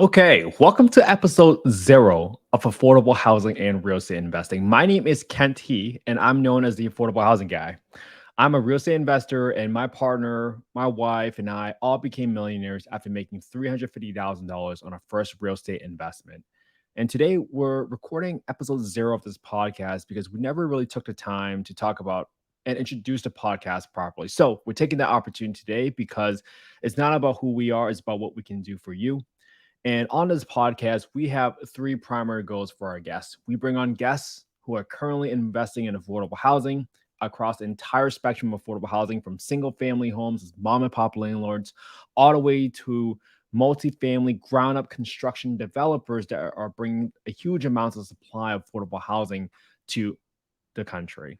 Okay, welcome to episode 0 of Affordable Housing and Real Estate Investing. My name is Kent He, and I'm known as the Affordable Housing Guy. I'm a real estate investor, and my partner, my wife, and I all became millionaires after making $350,000 on our first real estate investment. And today we're recording episode 0 of this podcast because we never really took the time to talk about and introduce the podcast properly. So we're taking that opportunity today because it's not about who we are, it's about what we can do for you. And on this podcast, we have three primary goals for our guests. We bring on guests who are currently investing in affordable housing across the entire spectrum of affordable housing, from single family homes, as mom and pop landlords, all the way to multifamily ground up construction developers that are bringing a huge amounts of supply of affordable housing to the country.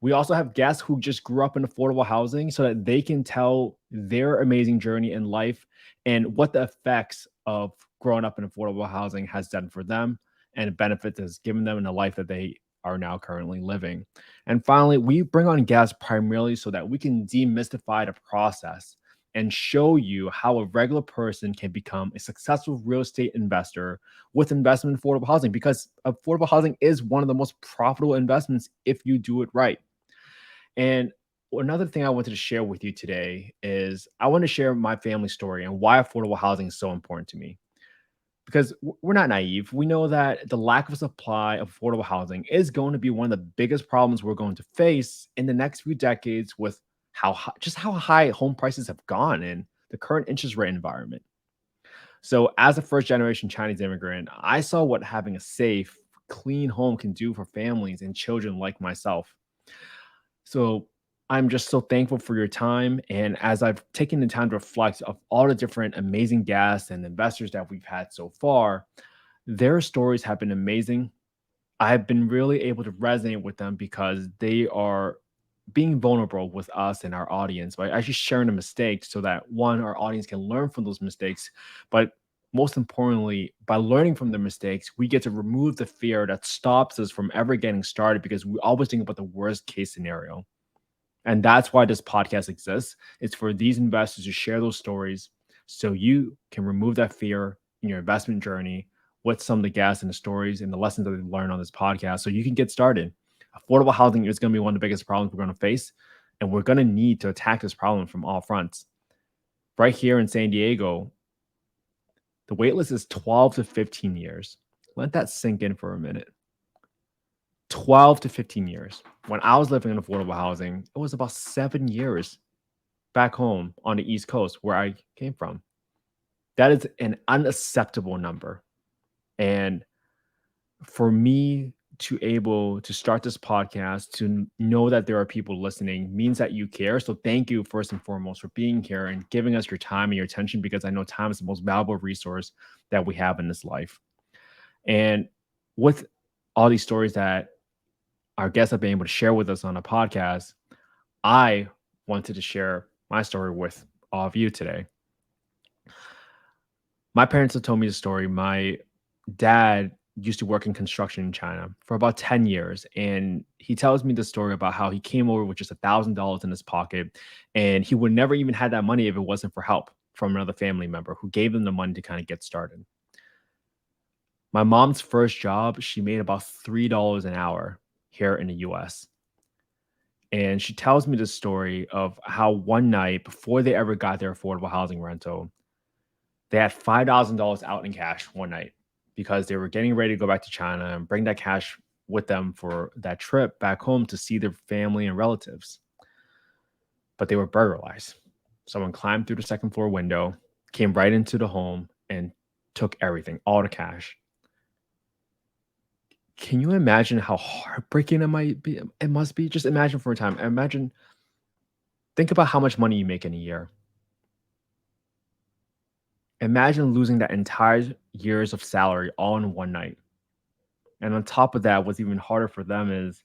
We also have guests who just grew up in affordable housing so that they can tell their amazing journey in life and what the effects of growing up in affordable housing has done for them and benefits has given them in the life that they are now currently living. And finally, we bring on guests primarily so that we can demystify the process and show you how a regular person can become a successful real estate investor with investment in affordable housing, because affordable housing is one of the most profitable investments if you do it right. And another thing I wanted to share with you today is I want to share my family story and why affordable housing is so important to me. Because we're not naive. We know that the lack of supply of affordable housing is going to be one of the biggest problems we're going to face in the next few decades, with how high home prices have gone in the current interest rate environment. So, as a first generation Chinese immigrant, I saw what having a safe, clean home can do for families and children like myself. So I'm just so thankful for your time. And as I've taken the time to reflect of all the different amazing guests and investors that we've had so far, their stories have been amazing. I've been really able to resonate with them because they are being vulnerable with us and our audience by actually sharing the mistakes so that one, our audience can learn from those mistakes. But most importantly, by learning from the mistakes, we get to remove the fear that stops us from ever getting started because we always think about the worst case scenario. And that's why this podcast exists. It's for these investors to share those stories so you can remove that fear in your investment journey with some of the guests and the stories and the lessons that they learn on this podcast so you can get started. Affordable housing is going to be one of the biggest problems we're going to face, and we're going to need to attack this problem from all fronts. Right here in San Diego, the wait list is 12 to 15 years. Let that sink in for a minute. 12 to 15 years. When I was living in affordable housing, it was about 7 years back home on the East Coast where I came from. That is an unacceptable number. And for me to able to start this podcast, to know that there are people listening, means that you care. So thank you first and foremost for being here and giving us your time and your attention, because I know time is the most valuable resource that we have in this life. And with all these stories that our guests have been able to share with us on a podcast, I wanted to share my story with all of you today. My parents have told me the story. My dad used to work in construction in China for about 10 years. And he tells me the story about how he came over with just $1,000 in his pocket. And he would never even had that money if it wasn't for help from another family member who gave him the money to kind of get started. My mom's first job, she made about $3 an hour here in the US. And she tells me the story of how one night before they ever got their affordable housing rental, they had $5,000 out in cash one night because they were getting ready to go back to China and bring that cash with them for that trip back home to see their family and relatives. But they were burglarized. Someone climbed through the second floor window, came right into the home, and took everything, all the cash. Can you imagine how heartbreaking it might be? It must be. Just imagine for a time. Imagine, think about how much money you make in a year. Imagine losing that entire years of salary all in one night. And on top of that, what's even harder for them is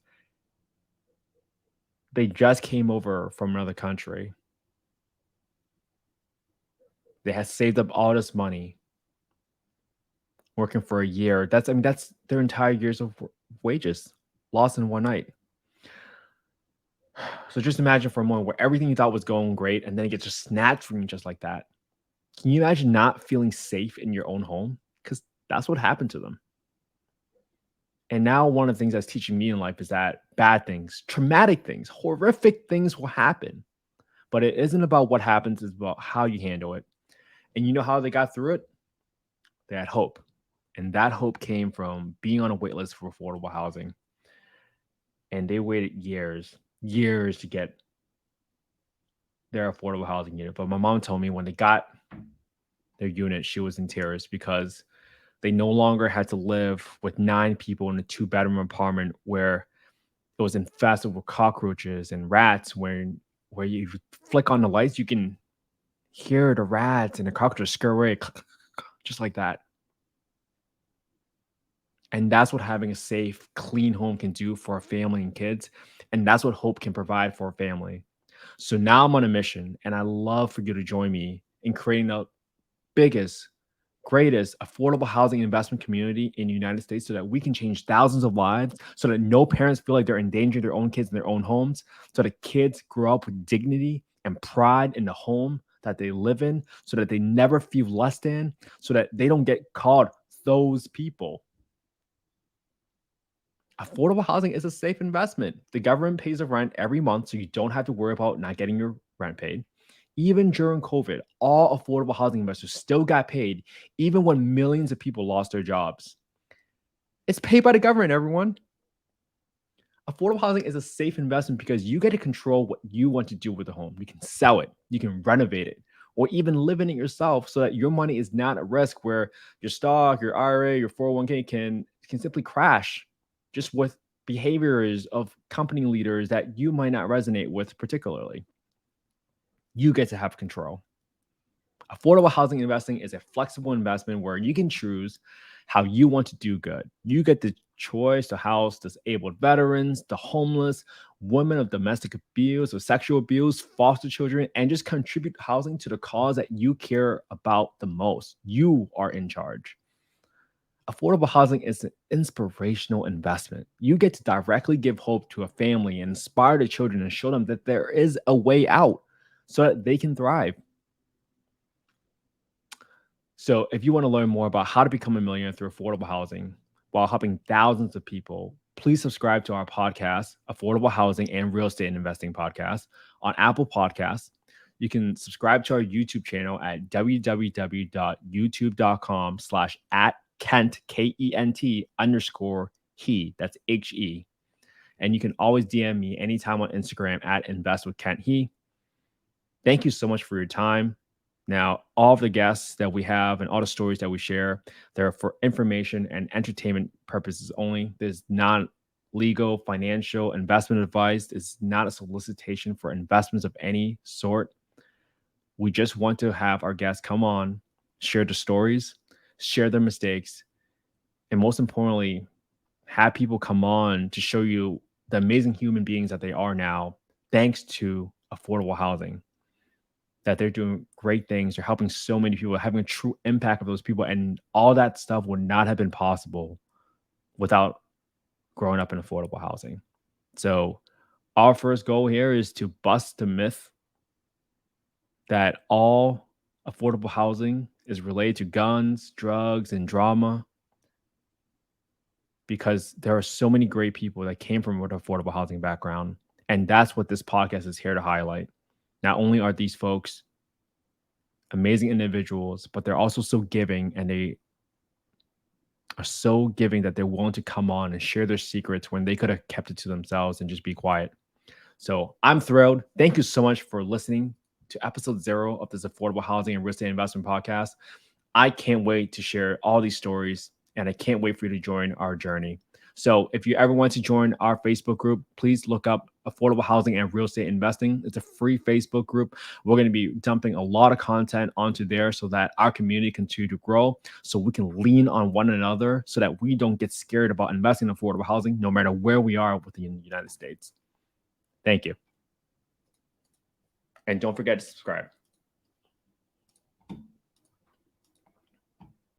they just came over from another country. They had saved up all this money, working for a year. That's their entire years of wages lost in one night. So just imagine for a moment where everything you thought was going great and then it gets just snatched from you just like that. Can you imagine not feeling safe in your own home? Because that's what happened to them. And now one of the things that's teaching me in life is that bad things, traumatic things, horrific things will happen. But it isn't about what happens, it's about how you handle it. And you know how they got through it? They had hope. And that hope came from being on a wait list for affordable housing. And they waited years to get their affordable housing unit. But my mom told me when they got their unit, she was in tears because they no longer had to live with 9 people in a 2-bedroom apartment where it was infested with cockroaches and rats. Where you flick on the lights, you can hear the rats and the cockroaches scurry away, just like that. And that's what having a safe, clean home can do for a family and kids. And that's what hope can provide for a family. So now I'm on a mission, and I love for you to join me in creating the biggest, greatest affordable housing investment community in the United States so that we can change thousands of lives, so that no parents feel like they're endangering their own kids in their own homes, so that kids grow up with dignity and pride in the home that they live in, so that they never feel less than, so that they don't get called those people. Affordable housing is a safe investment. The government pays the rent every month, so you don't have to worry about not getting your rent paid. Even during COVID, all affordable housing investors still got paid, even when millions of people lost their jobs. It's paid by the government, everyone. Affordable housing is a safe investment because you get to control what you want to do with the home. You can sell it, you can renovate it, or even live in it yourself so that your money is not at risk where your stock, your IRA, your 401k can simply crash just with behaviors of company leaders that you might not resonate with particularly. You get to have control. Affordable housing investing is a flexible investment where you can choose how you want to do good. You get the choice to house disabled veterans, the homeless, women of domestic abuse or sexual abuse, foster children, and just contribute housing to the cause that you care about the most. You are in charge. Affordable housing is an inspirational investment. You get to directly give hope to a family and inspire the children and show them that there is a way out so that they can thrive. So, if you want to learn more about how to become a millionaire through affordable housing while helping thousands of people, please subscribe to our podcast, Affordable Housing and Real Estate Investing Podcast, on Apple Podcasts. You can subscribe to our YouTube channel at www.youtube.com/at Kent, Kent underscore he. That's HE. And you can always DM me anytime on Instagram at Invest with Kent He. Thank you so much for your time. Now, all of the guests that we have and all the stories that we share, they're for information and entertainment purposes only. There's not legal, financial, investment advice. It's not a solicitation for investments of any sort. We just want to have our guests come on, share the stories, share their mistakes, and most importantly, have people come on to show you the amazing human beings that they are now, thanks to affordable housing. That they're doing great things. They're helping so many people, having a true impact of those people. And all that stuff would not have been possible without growing up in affordable housing. So, our first goal here is to bust the myth that all affordable housing is related to guns, drugs, and drama, because there are so many great people that came from an affordable housing background. And that's what this podcast is here to highlight. Not only are these folks amazing individuals, but they're also so giving, and they are so giving that they're willing to come on and share their secrets when they could have kept it to themselves and just be quiet. So I'm thrilled. Thank you so much for listening to episode 0 of this affordable housing and real estate investment podcast. I can't wait to share all these stories, and I can't wait for you to join our journey. So if you ever want to join our Facebook group, please look up Affordable Housing and Real Estate Investing. It's a free Facebook group. We're going to be dumping a lot of content onto there so that our community continue to grow, so we can lean on one another so that we don't get scared about investing in affordable housing no matter where we are within the United States. Thank you. And don't forget to subscribe.